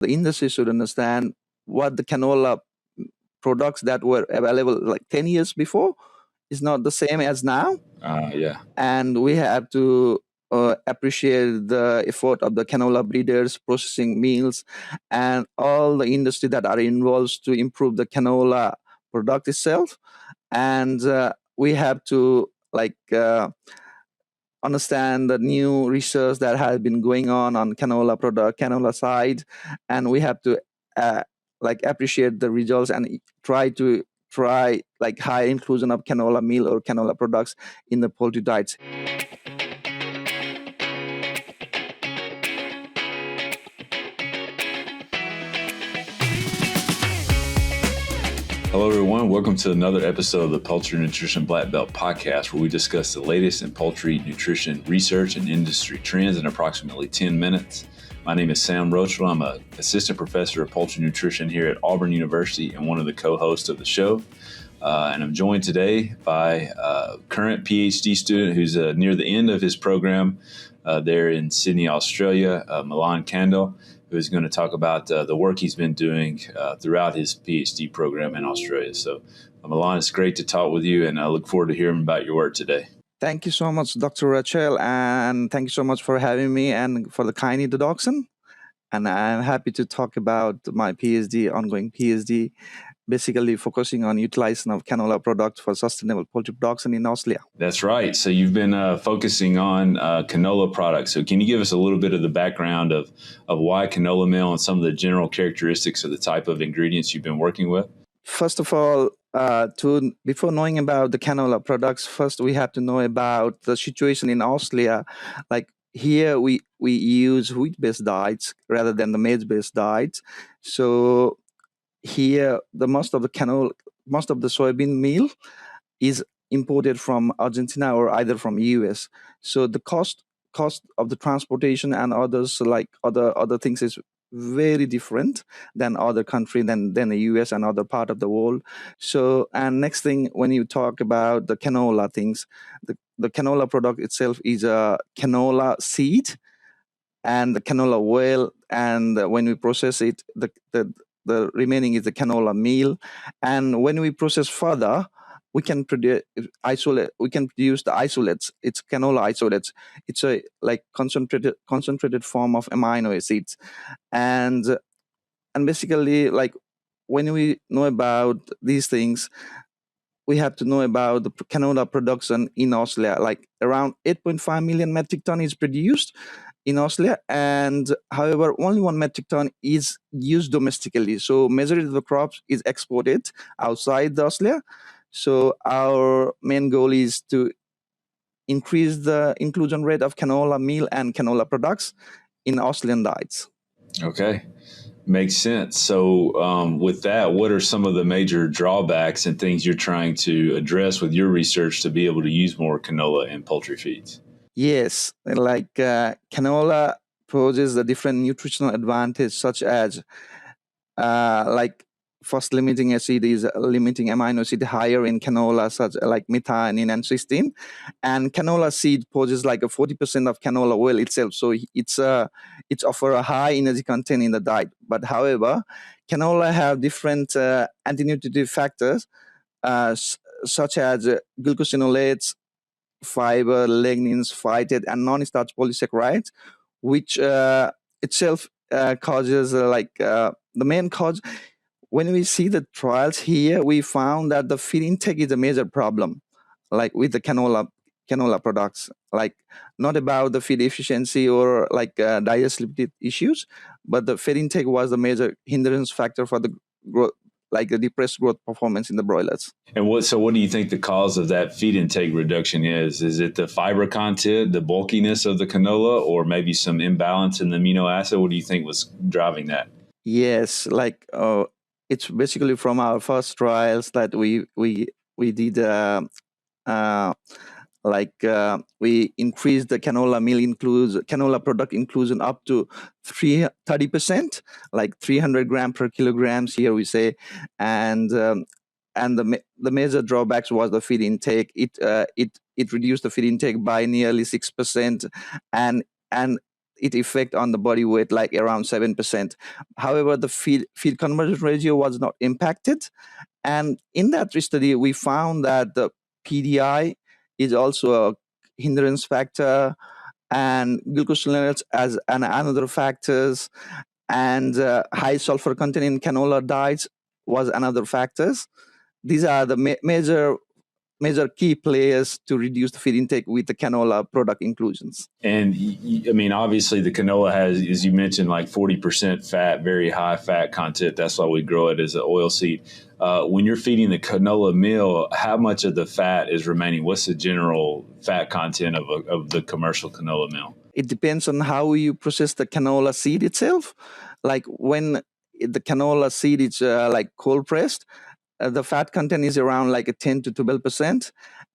The industry should understand what the canola products that were available like 10 years before is not the same as now. Yeah. And we have to appreciate the effort of the canola breeders, processing mills, and all the industry that are involved to improve the canola product itself. And we have to understand the new research that has been going on canola product, canola side, and we have to uh, appreciate the results and try high inclusion of canola meal or canola products in the poultry diets. Hello, everyone. Welcome to another episode of the Poultry Nutrition Blackbelt Podcast, where we discuss the latest in poultry nutrition research and industry trends in approximately 10 minutes. My name is Sam Rochel. I'm an assistant professor of poultry nutrition here at Auburn University and one of the co-hosts of the show. And I'm joined today by a current PhD student who's near the end of his program there in Sydney, Australia, Milan Kandel, who is going to talk about the work he's been doing throughout his PhD program in Australia. So, Milan, it's great to talk with you, and I look forward to hearing about your work today. Thank you so much, Dr. Rachel, and thank you so much for having me and for the kind introduction. And I'm happy to talk about my ongoing PhD, basically focusing on utilization of canola products for sustainable poultry production in Australia. That's right. So you've been focusing on canola products. So can you give us a little bit of the background of why canola meal and some of the general characteristics of the type of ingredients you've been working with? First of all, before knowing about the canola products, first we have to know about the situation in Australia. Like here, we use wheat-based diets rather than the maize-based diets. So here, most of the soybean meal is imported from Argentina or either from US. So the cost of the transportation and others like other things is very different than other country than the US and other part of the world. So, and next thing, when you talk about the canola things, the canola product itself is a canola seed and the canola oil, and when we process it, the remaining is the canola meal. And when we process further, we can produce the isolates. It's canola isolates. It's a concentrated form of amino acids, and basically, like, when we know about these things, we have to know about the canola production in Australia. Like around 8.5 million metric ton is produced in Australia, and however, only 1 metric ton is used domestically. So majority of the crops is exported outside Australia. So our main goal is to increase the inclusion rate of canola meal and canola products in Australian diets. Okay. Makes sense. So with that, what are some of the major drawbacks and things you're trying to address with your research to be able to use more canola in poultry feeds? Yes, like canola poses a different nutritional advantage, such as first limiting acid is limiting amino acid higher in canola, such like methionine and cysteine, and canola seed poses like a 40% of canola oil itself, so it's offer a high energy content in the diet. But however, canola have different anti-nutritive factors such as glucosinolates, fiber, lignins, phytate, and non-starch polysaccharides, which itself causes the main cause. When we see the trials here, we found that the feed intake is a major problem, like with the canola products. Like not about the feed efficiency or digestibility issues, but the feed intake was the major hindrance factor for the growth, like the depressed growth performance in the broilers. And what do you think the cause of that feed intake reduction is? Is it the fiber content, the bulkiness of the canola, or maybe some imbalance in the amino acid? What do you think was driving that? Yes, it's basically from our first trials that we did. We increased the canola product inclusion up to 30%, like 300 gram per kilograms here we say, and the major drawbacks was the feed intake. It reduced the feed intake by nearly 6%, and it effect on the body weight like around 7%. However, the feed conversion ratio was not impacted. And in that study, we found that the PDI is also a hindrance factor, and glucosinolates as another factors, and high sulfur content in canola diets was another factors. These are the major key players to reduce the feed intake with the canola product inclusions. And I mean, obviously the canola has, as you mentioned, like 40% fat, very high fat content. That's why we grow it as an oil seed. When you're feeding the canola meal, how much of the fat is remaining? What's the general fat content of the commercial canola meal? It depends on how you process the canola seed itself. Like when the canola seed is like cold pressed, the fat content is around like a 10 to 12%.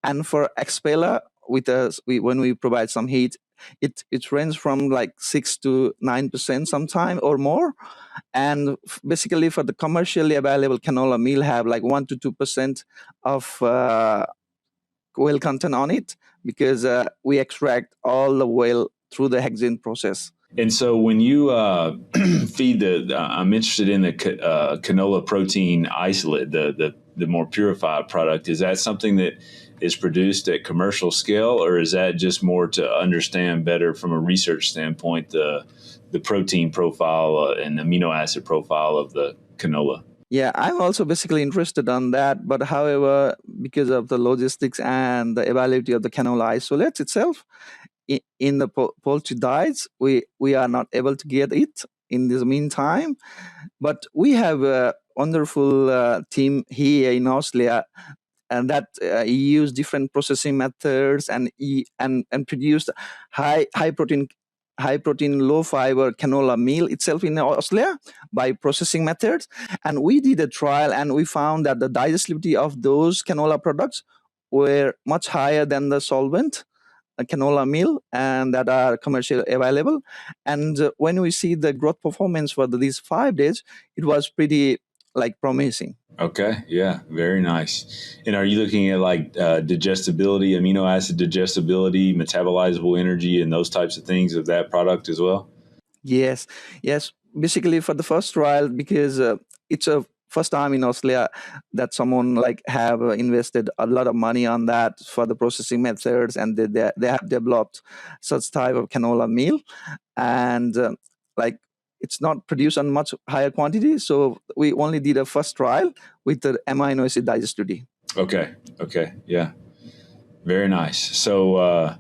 And for expeller, when we provide some heat, it ranges from like 6 to 9% sometime or more. And basically for the commercially available canola meal have like 1 to 2% of oil content on it, because we extract all the oil through the hexane process. And so when you feed I'm interested in the canola protein isolate, the more purified product. Is that something that is produced at commercial scale, or is that just more to understand better from a research standpoint the protein profile and amino acid profile of the canola? Yeah, I'm also basically interested on that. But however, because of the logistics and the availability of the canola isolates itself, in the poultry diets, we are not able to get it in this meantime. But we have a wonderful team here in Austria, and that use different processing methods and produced high protein, low fiber canola meal itself in Austria by processing methods. And we did a trial, and we found that the digestibility of those canola products were much higher than the solvent canola meal and that are commercially available. And when we see the growth performance for these 5 days, it was pretty like promising. Okay. Yeah. Very nice. And are you looking at like digestibility, amino acid digestibility, metabolizable energy, and those types of things of that product as well? Yes. Basically for the first trial, because it's a first time in Australia that someone like have invested a lot of money on that for the processing methods, and they have developed such type of canola meal, and like it's not produced on much higher quantity. So we only did a first trial with the amino acid digestibility. Okay. Yeah. Very nice. So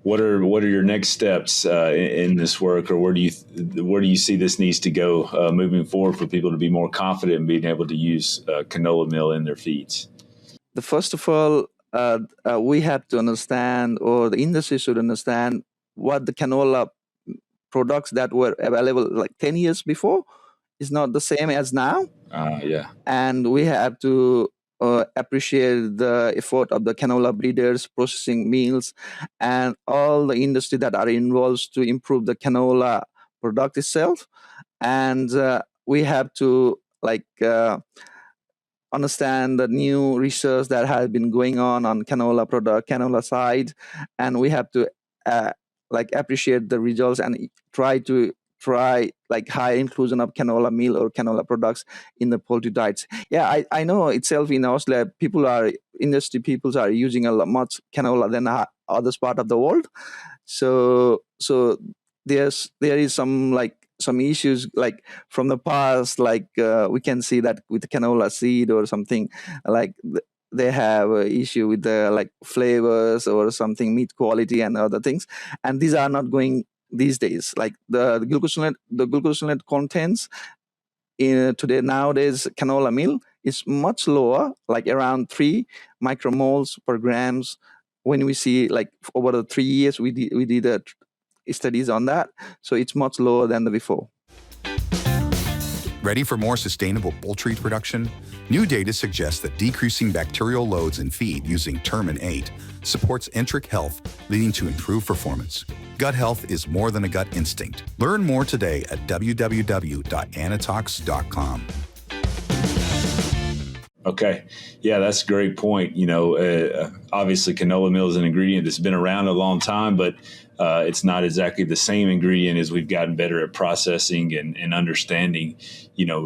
what are your next steps in this work, or where do you see this needs to go moving forward for people to be more confident in being able to use canola meal in their feeds? First of all, we have to understand, or the industry should understand, what the canola products that were available like 10 years before is not the same as now. Yeah. And we have to appreciate the effort of the canola breeders, processing meals, and all the industry that are involved to improve the canola product itself. And we have to understand the new research that has been going on canola side, and we have to appreciate the results and try high inclusion of canola meal or canola products in the poultry diets. Yeah, I know itself in Australia, industry people are using a lot much canola than others part of the world. So there is some issues from the past, we can see that with the canola seed or something, they have an issue with the flavors or something, meat quality and other things, and these are not going these days. The glucosinolate contents in nowadays canola meal is much lower, around 3 micromoles per grams. When we see over the 3 years we did studies on that, so it's much lower than the before. Ready for more sustainable poultry production? New data suggests that decreasing bacterial loads in feed using Termin 8 supports enteric health, leading to improved performance. Gut health is more than a gut instinct. Learn more today at www.anatox.com. Okay. Yeah, that's a great point. Obviously canola meal is an ingredient that's been around a long time, but it's not exactly the same ingredient as we've gotten better at processing and understanding,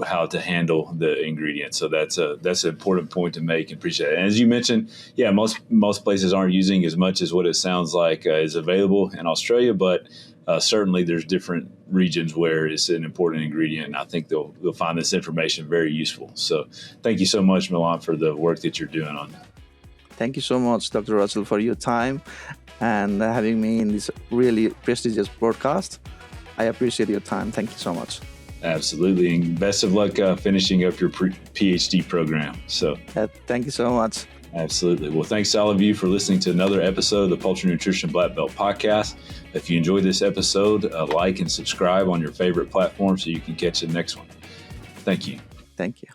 how to handle the ingredient. So that's an important point to make and appreciate it. And as you mentioned, yeah, most places aren't using as much as what it sounds like is available in Australia, but certainly there's different regions where it's an important ingredient, and I think they'll find this information very useful. So thank you so much, Milan, for the work that you're doing on that. Thank you so much, Dr. Russell, for your time and having me in this really prestigious podcast. I appreciate your time. Thank you so much. Absolutely, and best of luck finishing up your PhD program. So thank you so much. Absolutely. Well, thanks to all of you for listening to another episode of the Poultry Nutrition Blackbelt Podcast. If you enjoyed this episode, like and subscribe on your favorite platform so you can catch the next one. Thank you. Thank you.